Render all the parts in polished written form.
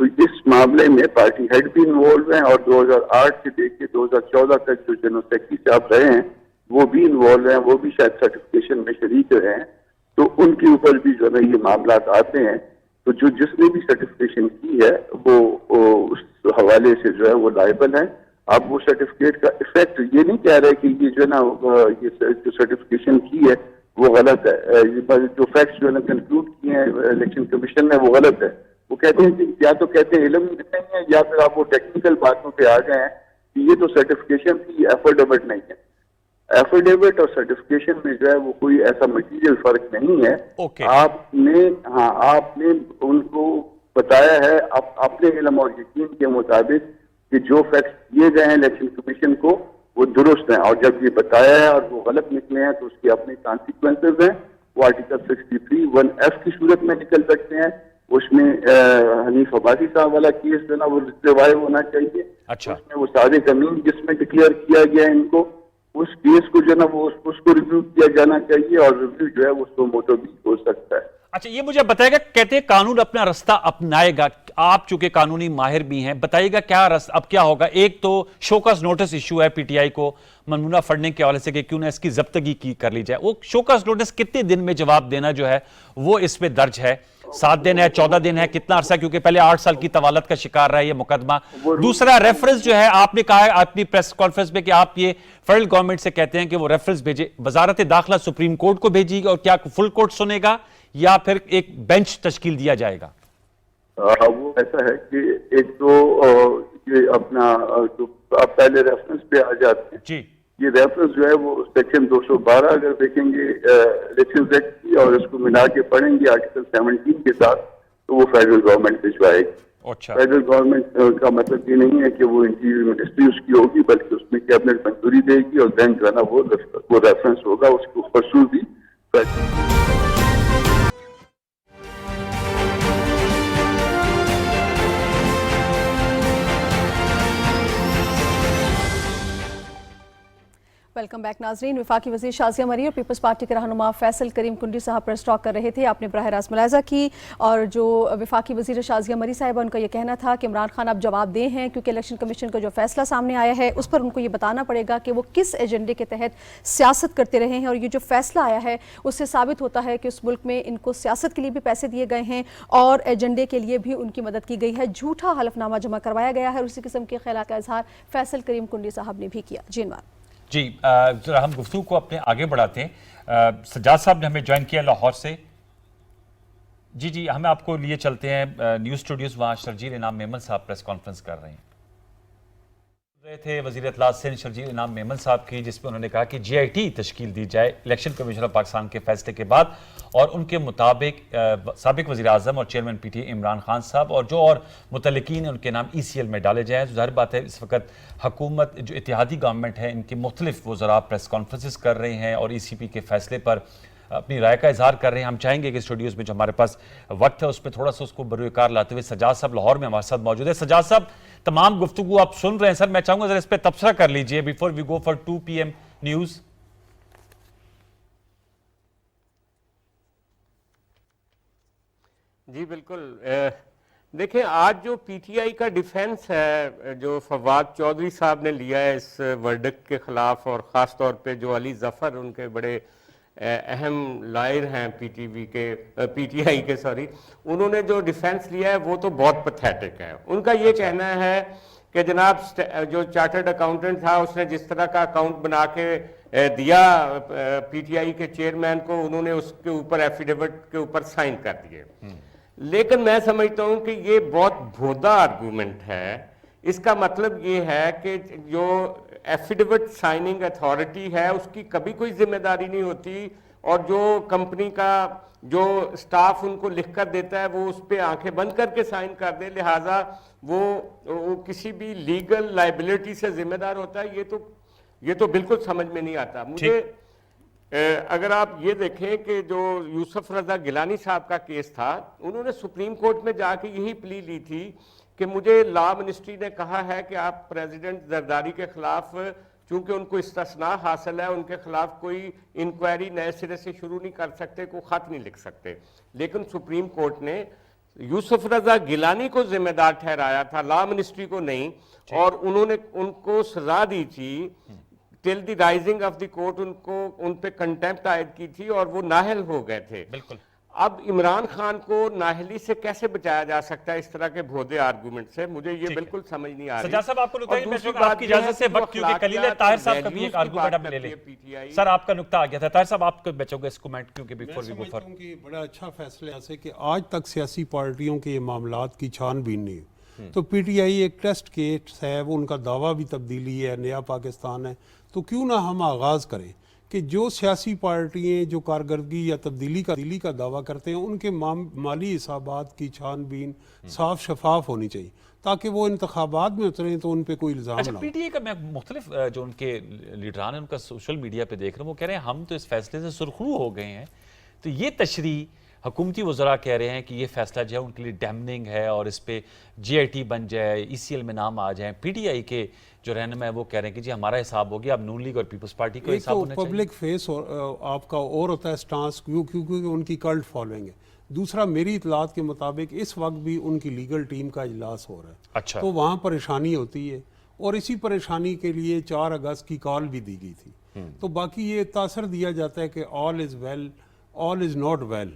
تو اس معاملے میں پارٹی ہیڈ بھی انوالو ہیں، اور 2008 سے لے کے 2014 تک جو جنرل سیکرٹری صاحب رہے ہیں وہ بھی انوالو ہیں، وہ بھی شاید سرٹیفکیشن میں شریک رہے ہیں. تو ان کے اوپر بھی جو ہے یہ معاملات آتے ہیں. تو جس نے بھی سرٹیفکیشن کی ہے وہ اس حوالے سے جو ہے وہ لائبل ہے. اب وہ سرٹیفکیٹ کا افیکٹ یہ نہیں کہہ رہے کہ یہ جو ہے نا یہ جو سرٹیفکیشن کی ہے وہ غلط ہے، جو فیکٹس جو ہے نا کنکلوڈ کیے ہیں الیکشن کمیشن نے وہ غلط ہے. وہ کہتے ہیں کہ یا تو کہتے ہیں علم نہیں ہے، یا پھر آپ وہ ٹیکنیکل باتوں پہ آ گئے ہیں کہ یہ تو سرٹیفکیشن تھی، ایفیڈیوٹ نہیں ہے. ایفیڈیوٹ اور سرٹیفکیشن میں جو ہے وہ کوئی ایسا مٹیریل فرق نہیں ہے. آپ نے ان کو بتایا ہے اپنے علم اور یقین کے مطابق کہ جو فیکٹس دیے گئے ہیں الیکشن کمیشن کو وہ درست ہیں، اور جب یہ بتایا ہے اور وہ غلط نکلے ہیں تو اس کے اپنے کانسیکوینسز ہیں. وہ آرٹیکل 63(1)(f) کی صورت میں نکل سکتے ہیں. اس میں حنیف عبادی صاحب والا کیس جو ہے نا وہ ریوائو ہونا چاہیے. اس میں وہ صادق امین جس میں ڈکلیئر کیا گیا ان کو، اس کیس کو جو ہے نا وہ اس کو ریویو کیا جانا چاہیے، اور ریویو جو ہے وہ سو موٹو بھی ہو سکتا ہے. اچھا یہ مجھے بتائے گا، کہتے ہیں قانون اپنا رستہ اپنائے گا، آپ چونکہ قانونی ماہر بھی ہیں بتائیے گا کیا اب کیا ہوگا. ایک تو شوکاز نوٹس ایشو ہے پی ٹی آئی کو ممنوعہ فنڈنگ کے حوالے سے کہ کیوں نہ اس کی ضبطگی کر لی جائے. وہ شوکاز نوٹس کتنے دن میں جواب دینا جو ہے وہ اس میں درج ہے؟ 7 دن ہے، 14 دن ہے، کتنا عرصہ؟ کیونکہ پہلے 8 سال کی طوالت کا شکار رہا ہے یہ مقدمہ. دوسرا ریفرنس جو ہے، آپ نے کہا ہے اپنی پریس کانفرنس میں کہ آپ یہ فیڈرل گورنمنٹ سے کہتے ہیں کہ وہ ریفرنس بھیجے. وزارت داخلہ سپریم کورٹ کو بھیجی گا، اور کیا فل کورٹ سنے گا یا پھر ایک بینچ تشکیل دیا جائے گا؟ وہ ایسا ہے کہ ایک تو یہ اپنا جو آپ پہلے ریفرنس پہ آ جاتے ہیں جی، یہ ریفرنس جو ہے وہ سیکشن 212 اگر دیکھیں گے الیکشن ایکٹ کی اور اس کو ملا کے پڑھیں گے آرٹیکل 17 کے ساتھ تو وہ فیڈرل گورنمنٹ بھجوائے گی. فیڈرل گورنمنٹ کا مطلب یہ نہیں ہے کہ وہ انٹیریئر منسٹری اس کی ہوگی، بلکہ اس میں کیبنٹ منظوری دے گی، اور دین جو ہے نا وہ ریفرنس ہوگا اس کو پرسو بھی. ویلکم بیک ناظرین. وفاقی وزیر شازیہ مری اور پیپلز پارٹی کے رہنما فیصل کریم کنڈی صاحب پریس ٹاک کر رہے تھے. آپ نے براہ راست ملاحظہ کی، اور جو وفاقی وزیر شازیہ مری صاحبہ ان کا یہ کہنا تھا کہ عمران خان اب جواب دیں ہیں، کیونکہ الیکشن کمیشن کا جو فیصلہ سامنے آیا ہے اس پر ان کو یہ بتانا پڑے گا کہ وہ کس ایجنڈے کے تحت سیاست کرتے رہے ہیں. اور یہ جو فیصلہ آیا ہے اس سے ثابت ہوتا ہے کہ اس ملک میں ان کو سیاست کے لیے بھی پیسے دیے گئے ہیں اور ایجنڈے کے لیے بھی ان کی مدد کی گئی ہے. جھوٹا حلف نامہ جمع کروایا گیا ہے، اور اسی قسم کے خیالات کا اظہار فیصل کریم کنڈی صاحب نے بھی کیا. جی انوار جی، ذرا ہم گفتگو کو اپنے آگے بڑھاتے ہیں. سجاد صاحب نے ہمیں جوائن کیا لاہور سے. جی ہمیں آپ کو لیے چلتے ہیں نیوز اسٹوڈیوز، وہاں شرجیل انعام میمن صاحب پریس کانفرنس کر رہے ہیں. رہے تھے وزیر اطلاع سندھ شرجیل انعام میمن صاحب کی، جس میں انہوں نے کہا کہ جی آئی ٹی تشکیل دی جائے الیکشن کمیشن آف پاکستان کے فیصلے کے بعد، اور ان کے مطابق سابق وزیر اعظم اور chairman P T Imran Khan صاحب اور جو اور متعلقین ہیں ان کے نام ای سی ایل میں ڈالے جائیں. ظاہر بات ہے اس وقت حکومت جو اتحادی گورنمنٹ ہے ان کے مختلف وزراء پریس کانفرنسز کر رہے ہیں اور ای سی پی کے فیصلے پر اپنی رائے کا اظہار کر رہے ہیں. ہم چاہیں گے کہ اسٹوڈیوز میں جو ہمارے پاس وقت ہے اس پہ تھوڑا سا اس کو بروئے کار لاتے ہوئے سجاد صاحب لاہور میں ہمارے ساتھ موجود ہے. سجاد صاحب تمام گفتگو آپ سن رہے ہیں سر، میں چاہوں گا ذرا اس پہ تبصرہ کر لیجئے before we go for 2 PM news. جی بالکل. دیکھیں آج جو پی ٹی آئی کا ڈیفینس ہے جو فواد چودھری صاحب نے لیا ہے اس ورڈکٹ کے خلاف، اور خاص طور پہ جو علی ظفر ان کے بڑے اہم لائر ہیں پی ٹی آئی کے انہوں نے جو ڈیفینس لیا ہے وہ تو بہت پتھیٹک ہے. ان کا یہ کہنا ہے کہ جناب جو چارٹرڈ اکاؤنٹنٹ تھا اس نے جس طرح کا اکاؤنٹ بنا کے دیا پی ٹی آئی کے چیئرمین کو، انہوں نے اس کے اوپر ایفیڈیوٹ کے اوپر سائن کر دیے. لیکن میں سمجھتا ہوں کہ یہ بہت بھودا آرگومنٹ ہے. اس کا مطلب یہ ہے کہ جو ایفیڈیوٹ سائننگ اتھارٹی ہے اس کی کبھی کوئی ذمہ داری نہیں ہوتی، اور جو کمپنی کا جو سٹاف ان کو لکھ کر دیتا ہے وہ اس پہ آنکھیں بند کر کے سائن کر دے، لہٰذا وہ کسی بھی لیگل لائبلٹی سے ذمہ دار ہوتا ہے. یہ تو بالکل سمجھ میں نہیں آتا مجھے. اگر آپ یہ دیکھیں کہ جو یوسف رضا گیلانی صاحب کا کیس تھا، انہوں نے سپریم کورٹ میں جا کے یہی پلی لی تھی کہ مجھے لا منسٹری نے کہا ہے کہ آپ پریزیڈنٹ زرداری کے خلاف، چونکہ ان کو استثناء حاصل ہے، ان کے خلاف کوئی انکوائری نئے سرے سے شروع نہیں کر سکتے، کوئی خط نہیں لکھ سکتے. لیکن سپریم کورٹ نے یوسف رضا گیلانی کو ذمہ دار ٹھہرایا تھا، لا منسٹری کو نہیں، اور انہوں نے ان کو سزا دی تھی ٹل دی رائزنگ آف دی کورٹ، ان پہ کنٹیمپٹ عائد کی تھی اور وہ نااہل ہو گئے تھے. بالکل. اب عمران خان کو نااہلی سے کیسے بچایا جا سکتا ہے اس طرح کے بھودے آرگومنٹ سے؟ مجھے یہ بالکل سمجھ نہیں آ رہی. سجاد صاحب آپ کو اور نکتہ دوسری آپ کی بات یہ اجازت سے ہے کہ وقت کیونکہ کلیل ہے، طاہر صاحب کا بھی ایک آرگومنٹ اب لے لیں. سر آپ کا نکتہ آ گیا تھا، طاہر صاحب آپ کو بچو گے اس کومنٹ کیونکہ بیفور وی گو فار. میں سمجھتا ہوں کہ بڑا اچھا فیصلہ ہے کہ آج تک سیاسی پارٹیوں کے یہ معاملات کی چھان بین نہیں ہوئی. تو پی ٹی آئی ایک ٹیسٹ کیس ہے، وہ ان کا دعویٰ بھی تبدیلی ہے، نیا پاکستان ہے. تو کیوں نہ ہم آغاز کریں کہ جو سیاسی پارٹیاں جو کارکردگی یا تبدیلی کا دعویٰ کرتے ہیں ان کے مالی حسابات کی چھان بین صاف شفاف ہونی چاہیے تاکہ وہ انتخابات میں اتریں تو ان پہ کوئی الزام نہ ہو. پی ٹی آئی کا میں مختلف جو ان کے لیڈران ہیں ان کا سوشل میڈیا پہ دیکھ رہا ہوں، وہ کہہ رہے ہیں ہم تو اس فیصلے سے سرخرو ہو گئے ہیں. تو یہ تشریح حکومتی وزراء کہہ رہے ہیں کہ یہ فیصلہ جو ہے ان کے لیے ڈیمننگ ہے اور اس پہ جی آئی ٹی بن جائے، ای سی ایل میں نام آ جائیں. پی ٹی آئی کے جو رہنما ہے وہ کہہ رہے ہیں کہ جی ہمارا حساب ہو گیا، اب نون لیگ اور پیپلز پارٹی کو حساب ہونا چاہیے. پبلک فیس آپ کا اور ہوتا ہے سٹانس کیونکہ ان کی کلٹ فالوئنگ ہے. دوسرا میری اطلاعات کے مطابق اس وقت بھی ان کی لیگل ٹیم کا اجلاس ہو رہا ہے. اچھا. تو وہاں پریشانی ہوتی ہے اور اسی پریشانی کے لیے 4 اگست کی کال بھی دی گئی تھی. تو باقی یہ تاثر دیا جاتا ہے کہ all is well, all is not well.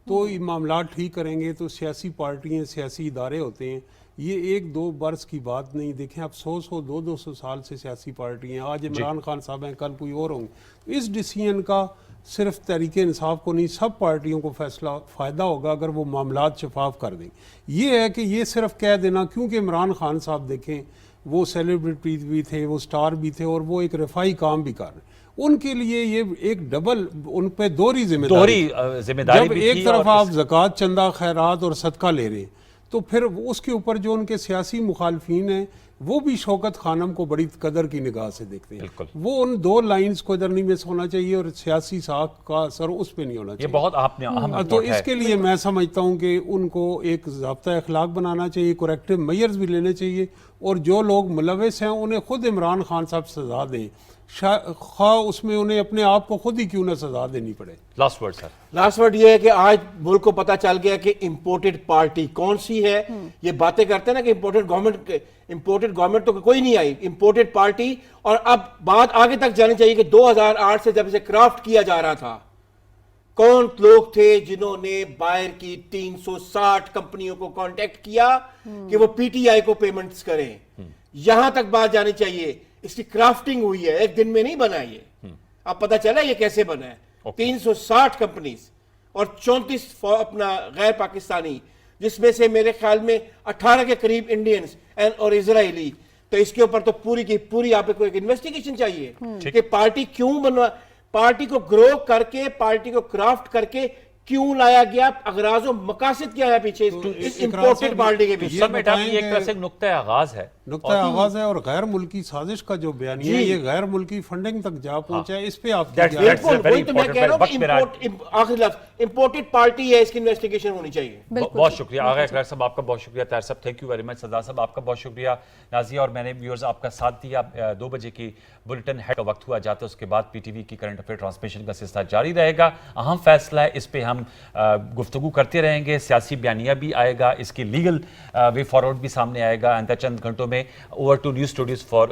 تو یہ معاملات ٹھیک کریں گے تو سیاسی پارٹیاں، سیاسی ادارے ہوتے ہیں، یہ 1-2 برس کی بات نہیں. دیکھیں اب 100 200 سال سے سیاسی پارٹی ہیں. آج عمران خان صاحب ہیں، کل کوئی اور ہوں گے. اس ڈیسیژن کا صرف تحریک انصاف کو نہیں، سب پارٹیوں کو فائدہ ہوگا اگر وہ معاملات شفاف کر دیں. یہ ہے کہ یہ صرف کہہ دینا، کیونکہ عمران خان صاحب دیکھیں وہ سیلیبریٹی بھی تھے، وہ سٹار بھی تھے اور وہ ایک رفائی کام بھی کر رہے ہیں. ان کے لیے یہ ایک ڈبل، ان پہ دوہری ذمہ داری. جب ایک طرف آپ زکوٰۃ، چندہ، خیرات اور صدقہ لے رہے ہیں تو پھر اس کے اوپر جو ان کے سیاسی مخالفین ہیں وہ بھی شوکت خانم کو بڑی قدر کی نگاہ سے دیکھتے ہیں. وہ ان 2 لائنز کو ادھر نہیں مس ہونا چاہیے اور سیاسی ساکھ کا اثر اس پہ نہیں ہونا چاہیے. یہ بہت آپ نے اہم تو اس کے لیے میں سمجھتا ہوں کہ ان کو ایک ضابطہ اخلاق بنانا چاہیے، کوریکٹیو میئرز بھی لینے چاہیے، اور جو لوگ ملوث ہیں انہیں خود عمران خان صاحب سزا دیں، خواہ اس میں انہیں اپنے آپ کو خود ہی کیوں نہ سزا دینی پڑے. لاسٹ ورڈ سر. لاسٹ ورڈ یہ ہے کہ آج ملک کو پتہ چل گیا کہ امپورٹڈ پارٹی کون سی ہے. یہ باتیں کرتے ہیں نا کہ امپورٹڈ گورنمنٹ تو کوئی نہیں آئی، امپورٹڈ پارٹی. اور اب بات آگے تک جانی چاہیے کہ 2008 سے جب اسے کرافٹ کیا جا رہا تھا، کون لوگ تھے جنہوں نے باہر کی 360 کمپنیوں کو کانٹیکٹ کیا کہ وہ پی ٹی آئی کو پیمنٹس کریں. یہاں تک بات جانی چاہیے. اس کی کرافٹنگ ہوئی ہے، ایک دن میں نہیں بنا. یہ اب پتہ چلا یہ کیسے بنا ہے. 360 کمپنیز اور 34 اپنا غیر پاکستانی، جس میں سے میرے خیال میں 18 کے قریب انڈینز اور اسرائیلی. تو اس کے اوپر تو پوری کی پوری آپ کو ایک انویسٹیگیشن چاہیے کہ پارٹی کیوں بنوا، پارٹی کو گرو کر کے، پارٹی کو کرافٹ کر کے کیوں لایا گیا، اغراض و مقاصد کیا ہے پیچھے اس امپورٹڈ پارٹی کے پیچھے. سب بیٹا یہ ایک طرح سے نقطہ آغاز ہے، نقطہ آغاز ہے. اور غیر ملکی سازش کا جو بیانیہ ہے یہ غیر ملکی فنڈنگ تک جا پہنچا ہے. اس پہ آپ وہی تو میں کہہ رہا ہوں کہ آخری لفظ امپورٹڈ پارٹی ہے، اس کی انویسٹیگیشن ہونی چاہیے. بہت شکریہ آغا اقرار صاحب، آپ کا بہت شکریہ. طاہر صاحب thank you very much. Sajjad صاحب آپ کا بہت شکریہ. نازیہ اور میں نے ویورز آپ کا ساتھ دیا. 2 بجے کی بلٹن ہیڈ کا وقت ہوا جاتا ہے، اس کے بعد پی ٹی وی کی کرنٹ افیئر ٹرانسمیشن کا سلسلہ جاری رہے گا. اہم فیصلہ ہے، اس پہ ہم گفتگو کرتے رہیں گے. سیاسی بیانیہ بھی آئے گا، اس کی لیگل وے فارورڈ بھی سامنے آئے گا آئندہ چند گھنٹوں میں. Over to news studios for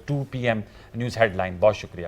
2 PM news headline. بہت شکریہ.